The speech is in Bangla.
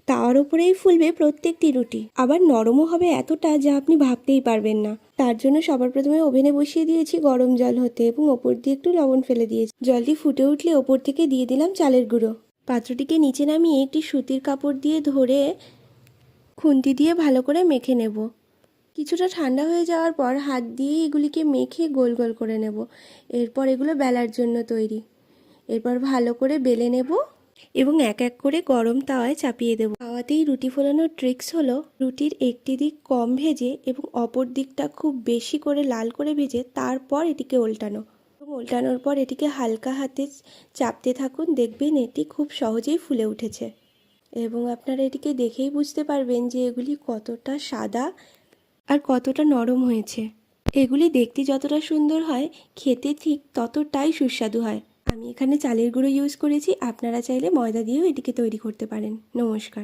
তার উপরেই ফুলবে প্রত্যেকটি রুটি, আবার নরমও হবে এতটা যা আপনি ভাবতেই পারবেন না। তার জন্য সবার প্রথমে ওভেনে বসিয়ে দিয়েছি গরম জল হতে এবং ওপর দিয়ে একটু লবণ ফেলে দিয়েছি। জলটি ফুটে উঠলে ওপর থেকে দিয়ে দিলাম চালের গুঁড়ো। পাত্রটিকে নিচে নামিয়ে একটি সুতির কাপড় দিয়ে ধরে খুন্তি দিয়ে ভালো করে মেখে নেব। কিছুটা ঠান্ডা হয়ে যাওয়ার পর হাত দিয়ে এগুলিকে মেখে গোল গোল করে নেব। এরপর এগুলো বেলার জন্য তৈরি। এরপর ভালো করে বেলে নেব এবং এক এক করে গরম তাওয়ায় চাপিয়ে দেব। তাওয়াতেই রুটি ফোলানোর ট্রিক্স হলো রুটির একটি দিক কম ভেজে এবং অপর দিকটা খুব বেশি করে লাল করে ভেজে তারপর এটিকে উল্টানো। এবং উল্টানোর পর এটিকে হালকা হাতে চাপতে থাকুন, দেখবেন এটি খুব সহজেই ফুলে উঠেছে। এবং আপনারা এটিকে দেখেই বুঝতে পারবেন যে এগুলি কতটা সাদা আর কতটা নরম হয়েছে। এগুলি দেখতে যতটা সুন্দর হয়, খেতে ঠিক ততটাই সুস্বাদু হয়। আমি এখানে চালের গুঁড়ো ইউজ করেছি, আপনারা চাইলে ময়দা দিয়েও এটিকে তৈরি করতে পারেন। নমস্কার।